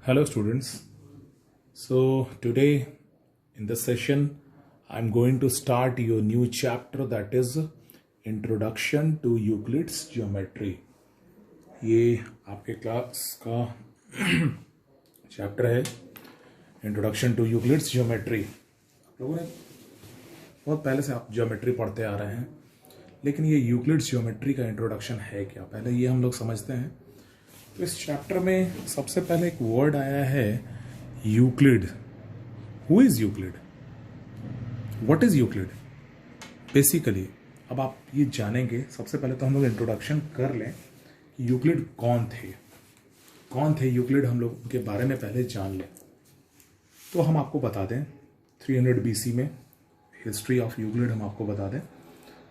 Hello students. So today in this session I'm going to start your new chapter, that is Introduction to Euclid's Geometry. ये आपके class का chapter है introduction to Euclid's geometry. आप लोगों ने बहुत पहले से आप ज्योमेट्री पढ़ते आ रहे हैं, लेकिन ये यूक्लिड्स ज्योमेट्री का इंट्रोडक्शन है क्या, पहले ये हम लोग समझते हैं। तो इस चैप्टर में सबसे पहले एक वर्ड आया है Euclid. Who is Euclid, what is Euclid basically. अब आप ये जानेंगे, सबसे पहले तो हम लोग इंट्रोडक्शन कर लें कि यूक्लिड कौन थे यूक्लिड, हम लोग उनके बारे में पहले जान लें। तो हम आपको बता दें 300 बीसी में हिस्ट्री ऑफ यूक्लिड हम आपको बता दें।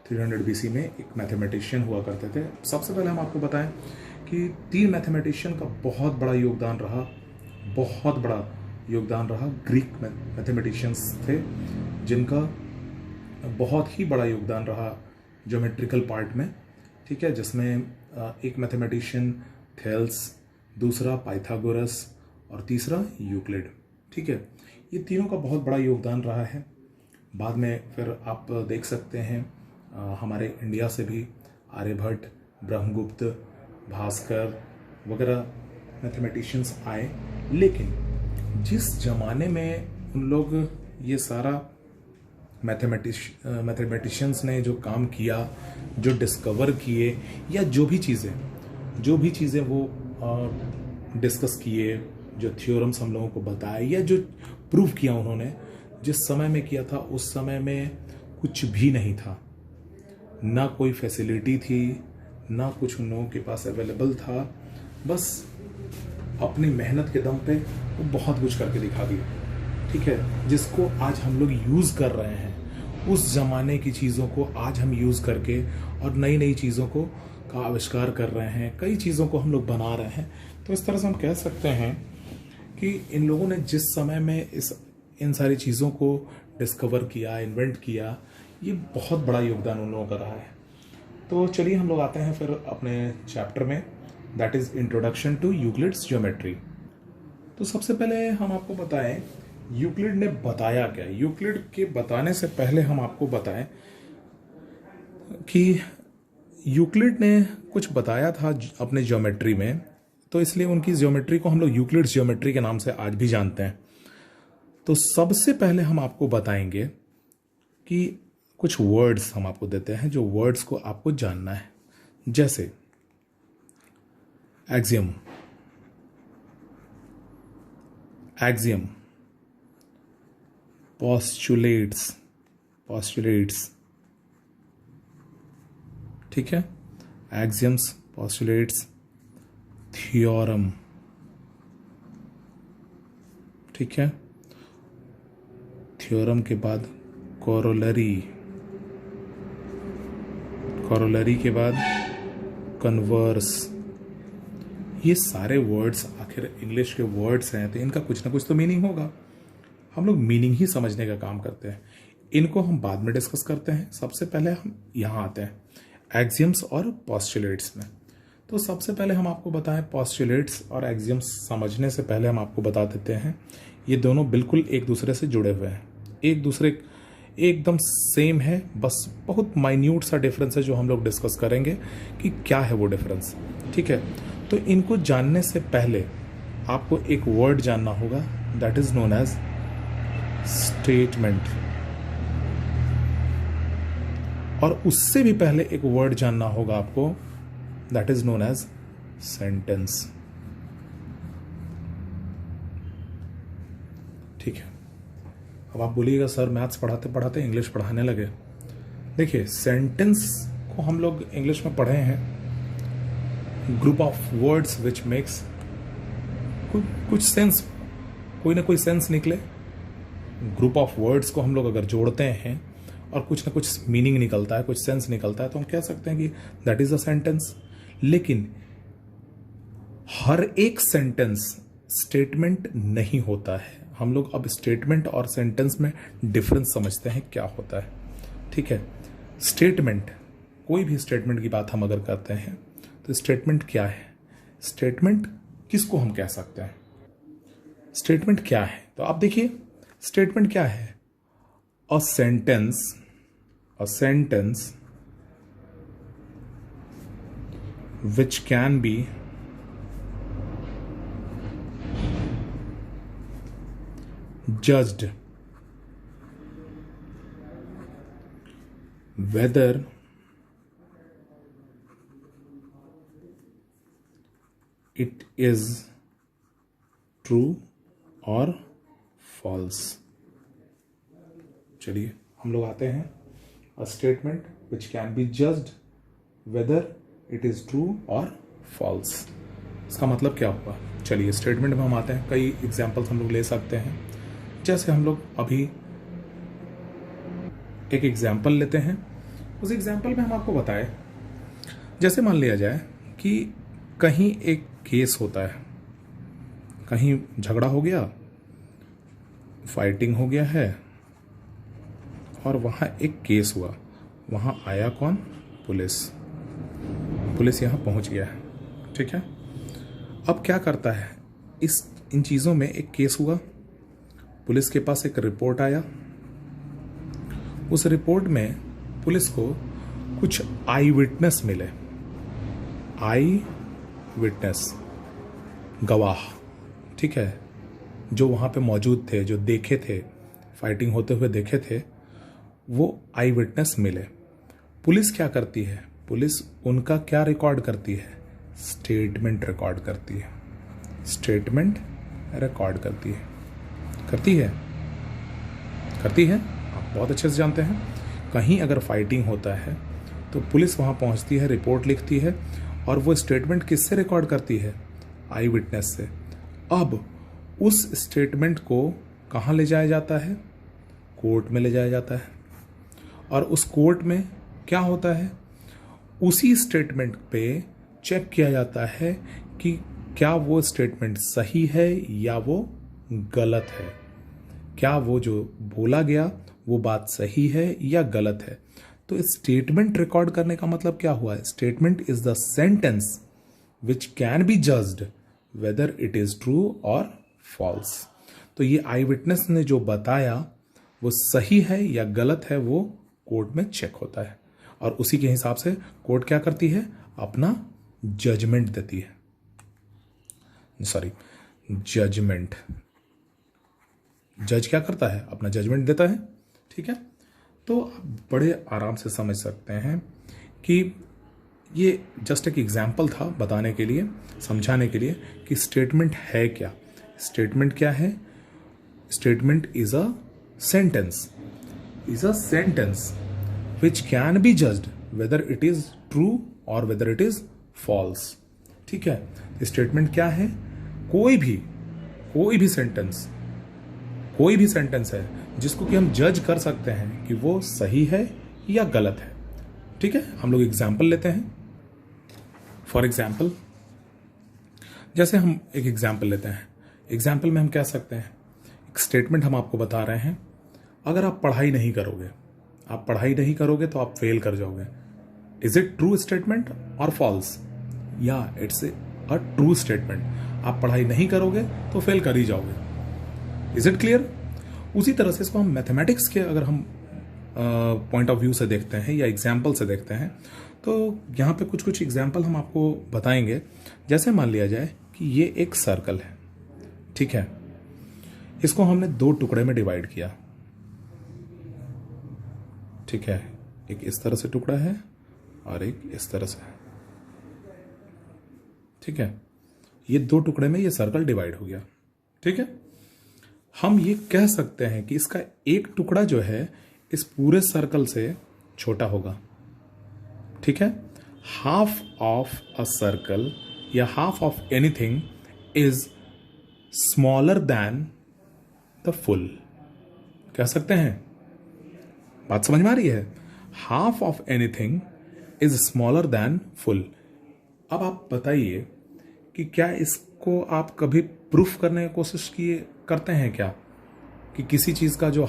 300 बीसी में एक मैथमेटिशियन हुआ करते थे। सबसे पहले हम आपको बताएं कि 3 मैथमेटिशियन का बहुत बड़ा योगदान रहा। ग्रीक मैथमेटिशियंस थे जिनका बहुत ही बड़ा योगदान रहा ज्योमेट्रिकल पार्ट में, ठीक है, जिसमें एक मैथमेटिशियन थेल्स, दूसरा पाइथागोरस और तीसरा यूक्लिड, ठीक है। ये तीनों का बहुत बड़ा योगदान रहा है। बाद में फिर आप देख सकते हैं हमारे इंडिया से भी आर्यभट्ट, ब्रह्मगुप्त, भास्कर वगैरह मैथमेटिशियंस आए। लेकिन जिस जमाने में उन लोग ये सारा मैथमेटिशियंस ने जो काम किया, जो डिस्कवर किए, या जो भी चीज़ें वो डिस्कस किए, जो थ्योरम्स हम लोगों को बताए या जो प्रूव किया उन्होंने, जिस समय में किया था उस समय में कुछ भी नहीं था, ना कोई फैसिलिटी थी, ना कुछ उन लोगों के पास अवेलेबल था। बस अपनी मेहनत के दम पे वो बहुत कुछ करके दिखा दिया, ठीक है, जिसको आज हम लोग यूज़ कर रहे हैं। उस ज़माने की चीज़ों को आज हम यूज़ करके और नई नई चीज़ों को का आविष्कार कर रहे हैं, कई चीज़ों को हम लोग बना रहे हैं। तो इस तरह से हम कह सकते हैं कि इन लोगों ने जिस समय में इन सारी चीज़ों को डिस्कवर किया, इन्वेंट किया, ये बहुत बड़ा योगदान उन लोगों का रहा है। तो चलिए हम लोग आते हैं फिर अपने चैप्टर में, that is introduction to Euclid's geometry. तो सबसे पहले हम आपको बताएं यूक्लिड ने बताया क्या। यूक्लिड के बताने से पहले हम आपको बताएं कि यूक्लिड ने कुछ बताया था अपने ज्योमेट्री में, तो इसलिए उनकी ज्योमेट्री को हम लोग यूक्लिड्स ज्योमेट्री के नाम से आज भी जानते हैं। तो सबसे पहले हम आपको बताएंगे कि कुछ वर्ड्स हम आपको देते हैं, जो वर्ड्स को आपको जानना है, जैसे एक्सियम, पोस्टुलेट्स, ठीक है, एक्सियम्स, पोस्टुलेट्स, थ्योरम, ठीक है, थ्योरम के बाद कोरोलरी के बाद कन्वर्स। ये सारे वर्ड्स आखिर इंग्लिश के वर्ड्स हैं, तो इनका कुछ ना कुछ तो मीनिंग होगा। हम लोग मीनिंग ही समझने का काम करते हैं, इनको हम बाद में डिस्कस करते हैं। सबसे पहले हम यहाँ आते हैं एक्सियम्स और पोस्टुलेट्स में। तो सबसे पहले हम आपको बताएं पोस्टुलेट्स और एक्सियम्स समझने से पहले हम आपको बता देते हैं ये दोनों बिल्कुल एक दूसरे से जुड़े हुए हैं, एक दूसरे एकदम सेम है, बस बहुत माइन्यूट सा डिफरेंस है जो हम लोग डिस्कस करेंगे कि क्या है वो डिफरेंस, ठीक है। तो इनको जानने से पहले आपको एक वर्ड जानना होगा, that is known as statement, और उससे भी पहले एक वर्ड जानना होगा आपको, that is known as sentence, ठीक है। अब आप बोलिएगा सर मैथ्स पढ़ाते पढ़ाते इंग्लिश पढ़ाने लगे। देखिए, सेंटेंस को हम लोग इंग्लिश में पढ़े हैं, group of words which makes कुछ सेंस, कोई ना कोई सेंस निकले। ग्रुप ऑफ वर्ड्स को हम लोग अगर जोड़ते हैं और कुछ ना कुछ मीनिंग निकलता है, कुछ सेंस निकलता है, तो हम कह सकते हैं कि दैट इज अ सेंटेंस। लेकिन हर एक सेंटेंस स्टेटमेंट नहीं होता है। हम लोग अब स्टेटमेंट और सेंटेंस में डिफरेंस समझते हैं क्या होता है, ठीक है। स्टेटमेंट, कोई भी स्टेटमेंट की बात हम अगर करते हैं तो स्टेटमेंट क्या है, स्टेटमेंट किसको हम कह सकते हैं, स्टेटमेंट क्या है? तो आप देखिए स्टेटमेंट क्या है। A sentence which can be judged whether it is true or false। चलिए हम लोग आते हैं। A statement which can be judged weather it is true और फॉल्स। इसका मतलब क्या होगा? चलिए स्टेटमेंट में हम आते हैं। कई एग्जाम्पल्स हम लोग ले सकते हैं। जैसे हम लोग अभी एक एग्जाम्पल लेते हैं। उस एग्जाम्पल में हम आपको बताएं, जैसे मान लिया जाए कि कहीं एक केस होता है, कहीं झगड़ा हो गया, फाइटिंग हो गया है और वहाँ एक केस हुआ। वहाँ आया कौन? पुलिस यहाँ पहुँच गया है। ठीक है, अब क्या करता है? इन चीज़ों में एक केस हुआ, पुलिस के पास एक रिपोर्ट आया। उस रिपोर्ट में पुलिस को कुछ आई विटनेस मिले। आई विटनेस, गवाह, ठीक है, जो वहाँ पे मौजूद थे, जो देखे थे, फाइटिंग होते हुए देखे थे, वो आई विटनेस मिले। पुलिस क्या करती है? पुलिस उनका क्या रिकॉर्ड करती है? स्टेटमेंट रिकॉर्ड करती है। स्टेटमेंट रिकॉर्ड करती है। करती है, आप बहुत अच्छे से जानते हैं। कहीं अगर फाइटिंग होता है तो पुलिस वहाँ पहुँचती है, रिपोर्ट लिखती है और वो स्टेटमेंट किससे रिकॉर्ड करती है? आई विटनेस से। अब उस स्टेटमेंट को कहाँ ले जाया जाता है? कोर्ट में ले जाया जाता है। और उस कोर्ट में क्या होता है? उसी स्टेटमेंट पे चेक किया जाता है कि क्या वो स्टेटमेंट सही है या वो गलत है। क्या वो जो बोला गया वो बात सही है या गलत है। तो स्टेटमेंट रिकॉर्ड करने का मतलब क्या हुआ? Statement is the sentence which can be judged weather it is true और फॉल्स। तो ये आई विटनेस ने जो बताया वो सही है या गलत है, वो कोर्ट में चेक होता है और उसी के हिसाब से कोर्ट क्या करती है? अपना जजमेंट देती है। जजमेंट। जज क्या करता है? अपना जजमेंट देता है। ठीक है, तो आप बड़े आराम से समझ सकते हैं कि ये जस्ट एक एग्जाम्पल था बताने के लिए, समझाने के लिए कि स्टेटमेंट है क्या। स्टेटमेंट क्या है? Statement is a sentence which can be judged whether it is true or whether it is false। ठीक है, स्टेटमेंट क्या है? कोई भी सेंटेंस है जिसको कि हम जज कर सकते हैं कि वो सही है या गलत है। ठीक है, हम लोग एग्जाम्पल लेते हैं। फॉर एग्जाम्पल, जैसे हम एक एग्जाम्पल लेते हैं। एग्जाम्पल में हम कह सकते हैं, एक स्टेटमेंट हम आपको बता रहे हैं, अगर आप पढ़ाई नहीं करोगे तो आप फेल कर जाओगे। इज इट ट्रू स्टेटमेंट और फॉल्स? या इट्स अ ट्रू स्टेटमेंट। आप पढ़ाई नहीं करोगे तो फेल कर ही जाओगे। Is it clear? उसी तरह से इसको हम मैथमेटिक्स के अगर हम पॉइंट ऑफ व्यू से देखते हैं या एग्जाम्पल से देखते हैं, तो यहाँ पे कुछ एग्जाम्पल हम आपको बताएंगे। जैसे मान लिया जाए कि ये एक सर्कल है। ठीक है, इसको हमने 2 टुकड़े में डिवाइड किया। ठीक है, एक इस तरह से टुकड़ा है और एक इस तरह से। ठीक है, ये 2 टुकड़े में ये सर्कल डिवाइड हो गया। ठीक है, हम ये कह सकते हैं कि इसका एक टुकड़ा जो है इस पूरे सर्कल से छोटा होगा। ठीक है, हाफ ऑफ अ सर्कल या half of anything is smaller than the full. कह सकते हैं, बात समझ में आ रही है? Half of anything is smaller then full. अब आप बताइए कि क्या इसको आप कभी प्रूफ करने की कोशिश करते हैं क्या कि किसी चीज का जो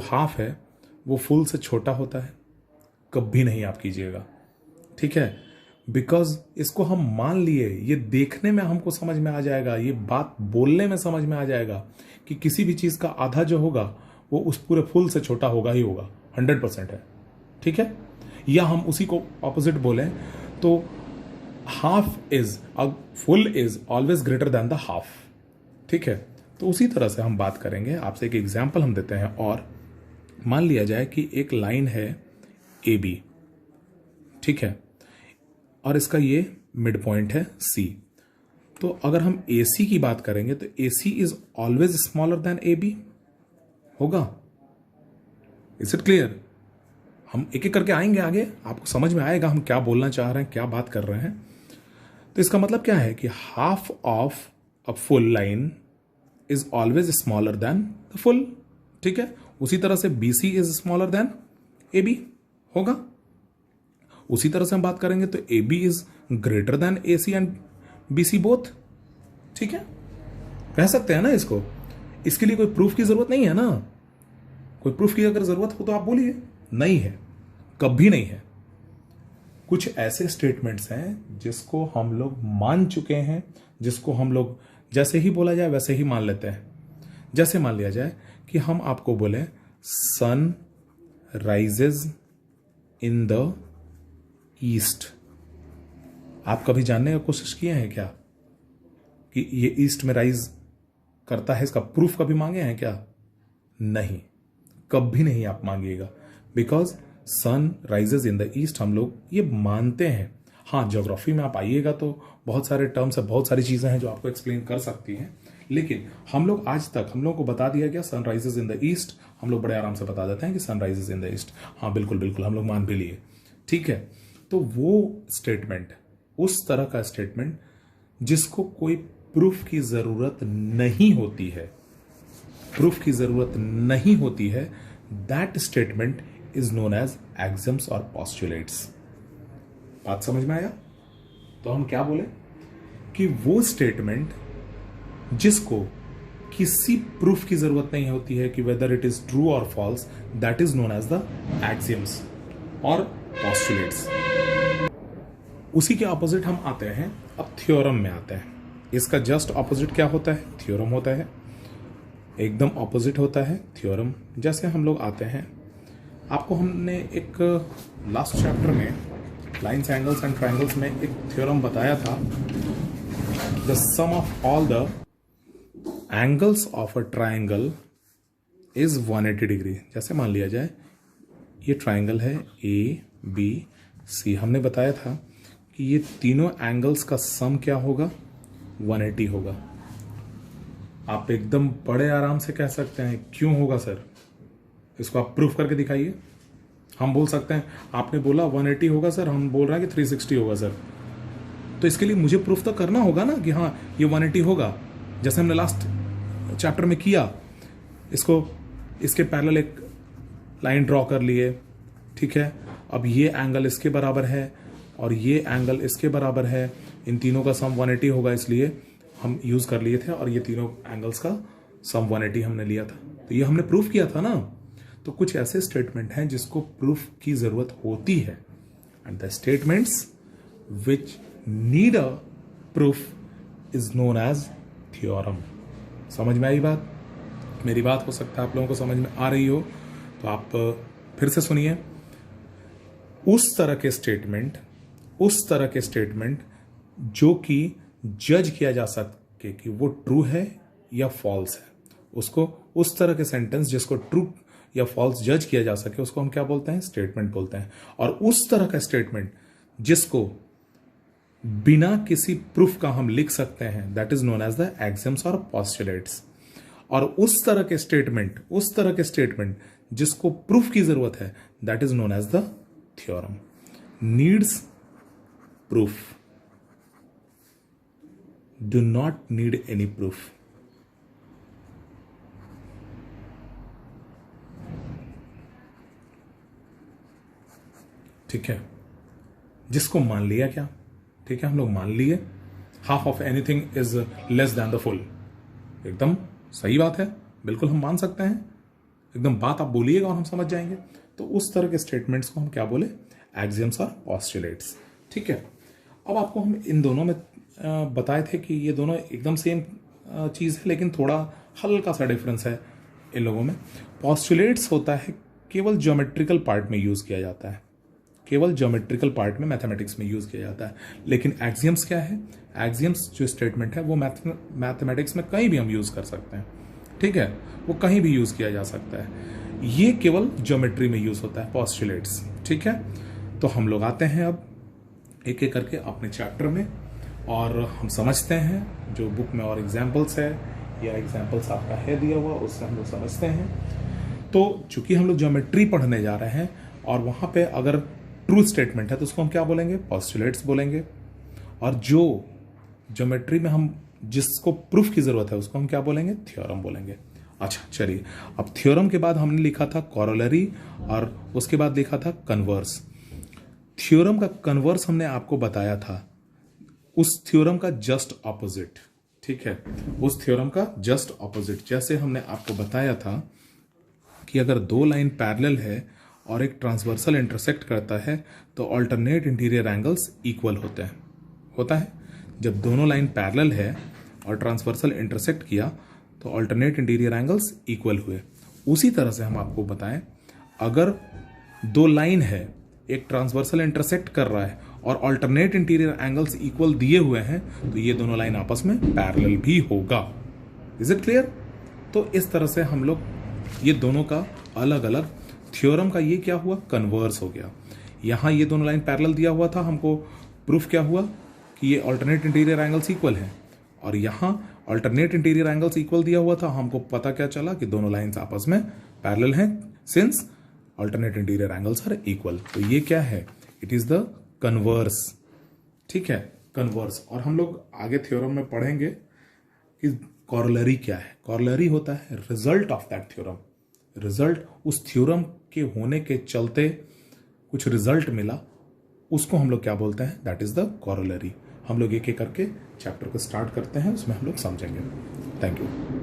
हाफ है वो फुल से छोटा होता है? कभी नहीं आप कीजिएगा। ठीक है, बिकॉज इसको हम मान लिए, ये देखने में हमको समझ में आ जाएगा, ये बात बोलने में समझ में आ जाएगा कि किसी भी चीज का आधा जो होगा वो उस पूरे फुल से छोटा होगा ही होगा, 100% है। ठीक है, या हम उसी को ऑपोजिट बोलें तो half is full is always greater than the half. ठीक है, तो उसी तरह से हम बात करेंगे। आपसे एक एग्जाम्पल हम देते हैं, और मान लिया जाए कि एक लाइन है ए बी, ठीक है, और इसका ये मिड पॉइंट है सी। तो अगर हम ए सी की बात करेंगे तो A C is always smaller than A B होगा। Is it clear? हम एक एक करके आएंगे आगे, आपको समझ में आएगा हम क्या बोलना चाह रहे हैं, क्या बात कर रहे हैं। तो इसका मतलब क्या है कि half of a full line is always smaller than the full. ठीक है, उसी तरह से B C is smaller than A B होगा। उसी तरह से हम बात करेंगे तो A B is greater than A C and B C both. ठीक है, कह सकते हैं ना इसको। इसके लिए कोई प्रूफ की जरूरत नहीं है ना। कोई प्रूफ की अगर जरूरत हो तो आप बोलिए। नहीं है, कभी नहीं है। कुछ ऐसे स्टेटमेंट्स हैं जिसको हम लोग मान चुके हैं, जिसको हम लोग जैसे ही बोला जाए वैसे ही मान लेते हैं। जैसे मान लिया जाए कि हम आपको बोले sun rises in the east. आप कभी जानने की कोशिश किए हैं क्या कि ये ईस्ट में राइज करता है? इसका प्रूफ कभी मांगे हैं क्या? नहीं, कभी नहीं आप मांगिएगा। Because sun rises in the east हम लोग ये मानते हैं। हाँ, ज्योग्राफी में आप आइएगा तो बहुत सारे टर्म्स है, बहुत सारी चीजें हैं जो आपको एक्सप्लेन कर सकती हैं, लेकिन हम लोग आज तक हम लोग को बता दिया गया sun rises in the east. हम लोग बड़े आराम से बता देते हैं कि sun rises in the east. हाँ बिल्कुल बिल्कुल, हम लोग मान भी लिए। ठीक है, तो वो स्टेटमेंट, उस तरह का स्टेटमेंट जिसको कोई प्रूफ की जरूरत नहीं होती है, प्रूफ की जरूरत नहीं होती है, that statement is known as axioms और पोस्टुलेट्स। बात समझ में आया? तो हम क्या बोले कि वो स्टेटमेंट जिसको किसी प्रूफ की जरूरत नहीं होती है कि वेदर इट इज ट्रू और false, that is known as the axioms और पोस्टुलेट्स। उसी के ऑपोजिट हम आते हैं, अब थ्योरम में आते हैं। इसका जस्ट ऑपोजिट क्या होता है? थ्योरम होता है। एकदम ऑपोजिट होता है थ्योरम। जैसे हम लोग आते हैं, आपको हमने एक लास्ट चैप्टर में लाइन्स, एंगल्स एंड ट्रायंगल्स में एक थ्योरम बताया था, the sum of all the angles of a triangle is 180 degree. जैसे मान लिया जाए ये ट्रायंगल है ए बी सी, हमने बताया था कि ये तीनों एंगल्स का सम क्या होगा? 180 होगा। आप एकदम बड़े आराम से कह सकते हैं क्यों होगा सर, इसको आप प्रूफ करके दिखाइए। हम बोल सकते हैं आपने बोला 180 होगा सर, हम बोल रहे हैं कि 360 होगा सर, तो इसके लिए मुझे प्रूफ तो करना होगा ना कि हाँ ये 180 होगा, जैसे हमने लास्ट चैप्टर में किया। इसको इसके पैरेलल एक लाइन ड्रॉ कर लिए, ठीक है। अब ये एंगल इसके बराबर है और ये एंगल इसके बराबर है, इन तीनों का सम 180 होगा, इसलिए हम यूज कर लिए थे और ये तीनों एंगल्स का सम 180 हमने लिया था, तो ये हमने प्रूफ किया था ना। तो कुछ ऐसे स्टेटमेंट हैं जिसको प्रूफ की जरूरत होती है, and the statements which need a proof is known as theorem. समझ में आई बात? मेरी बात हो सकता है आप लोगों को समझ में आ रही हो, तो आप फिर से सुनिए। उस तरह के स्टेटमेंट जो कि जज किया जा सके कि वो ट्रू है या फॉल्स है, उसको, उस तरह के सेंटेंस जिसको ट्रू या फॉल्स जज किया जा सके, उसको हम क्या बोलते हैं? स्टेटमेंट बोलते हैं। और उस तरह का स्टेटमेंट जिसको बिना किसी प्रूफ का हम लिख सकते हैं, that is known as the axioms और पोस्टुलेट्स। और उस तरह के स्टेटमेंट जिसको प्रूफ की जरूरत है, that is known as the theorem. Needs proof, do not need any proof. ठीक है, जिसको मान लिया क्या, ठीक है, हम लोग मान लिए half of anything is less than the full. एकदम सही बात है, बिल्कुल हम मान सकते हैं, एकदम बात आप बोलिएगा और हम समझ जाएंगे। तो उस तरह के स्टेटमेंट्स को हम क्या बोले? एक्सियम्स और पोस्टुलेट्स। ठीक है, अब आपको हम इन दोनों में बताए थे कि ये दोनों एकदम सेम चीज़ है, लेकिन थोड़ा हल्का सा डिफरेंस है इन लोगों में। पॉस्टुलेट्स होता है केवल ज्योमेट्रिकल पार्ट में यूज़ किया जाता है, केवल ज्योमेट्रिकल पार्ट में मैथमेटिक्स में यूज़ किया जाता है। लेकिन एक्सियम्स क्या है? एक्सियम्स जो स्टेटमेंट है वो मैथमेटिक्स में कहीं भी हम यूज़ कर सकते हैं, ठीक है, वो कहीं भी यूज़ किया जा सकता है। ये केवल ज्योमेट्री में यूज़ होता है पॉस्टुलेट्स, ठीक है। तो हम लोग आते हैं अब एक एक करके अपने चैप्टर में और हम समझते हैं जो बुक में और एग्जाम्पल्स है या एग्जाम्पल्स आपका है दिया हुआ उससे हम लोग समझते हैं। तो चूंकि हम लोग ज्योमेट्री पढ़ने जा रहे हैं और वहाँ पे अगर ट्रू स्टेटमेंट है तो उसको हम क्या बोलेंगे? पॉस्टुलेट्स बोलेंगे। और जो ज्योमेट्री में हम जिसको प्रूफ की जरूरत है उसको हम क्या बोलेंगे? थ्योरम बोलेंगे। अच्छा चलिए, अब थ्योरम के बाद हमने लिखा था कॉरोलरी और उसके बाद लिखा था कन्वर्स। थ्योरम का कन्वर्स हमने आपको बताया था, उस थ्योरम का जस्ट ऑपोजिट, ठीक है, उस थ्योरम का जस्ट ऑपोजिट। जैसे हमने आपको बताया था कि अगर दो लाइन पैरेलल है और एक ट्रांसवर्सल इंटरसेक्ट करता है तो अल्टरनेट इंटीरियर एंगल्स इक्वल होते हैं, होता है। जब दोनों लाइन पैरेलल है और ट्रांसवर्सल इंटरसेक्ट किया तो अल्टरनेट इंटीरियर एंगल्स इक्वल हुए। उसी तरह से हम आपको बताएं, अगर दो लाइन है, एक ट्रांसवर्सल इंटरसेक्ट कर रहा है और अल्टरनेट इंटीरियर एंगल्स इक्वल दिए हुए हैं तो ये दोनों लाइन आपस में पैरेलल भी होगा। Is it clear? तो इस तरह से हम लोग ये दोनों का अलग अलग थ्योरम का ये क्या हुआ? कन्वर्स हो गया। यहां ये दोनों लाइन पैरेलल दिया हुआ था, हमको प्रूफ क्या हुआ कि ये अल्टरनेट इंटीरियर एंगल्स इक्वल है, और यहां अल्टरनेट इंटीरियर एंगल्स इक्वल दिया हुआ था, हमको पता क्या चला कि दोनों लाइंस आपस में पैरेलल हैं since alternate interior angles are equal. तो ये क्या है? इट इज द कन्वर्स, ठीक है, कन्वर्स। और हम लोग आगे थ्योरम में पढ़ेंगे कि कॉरोलरी क्या है। कॉरोलरी होता है result of that theorem. Result, उस थ्योरम के होने के चलते कुछ रिजल्ट मिला, उसको हम लोग क्या बोलते हैं? That is the corollary. हम लोग एक एक करके चैप्टर को स्टार्ट करते हैं, उसमें हम लोग समझेंगे। Thank you.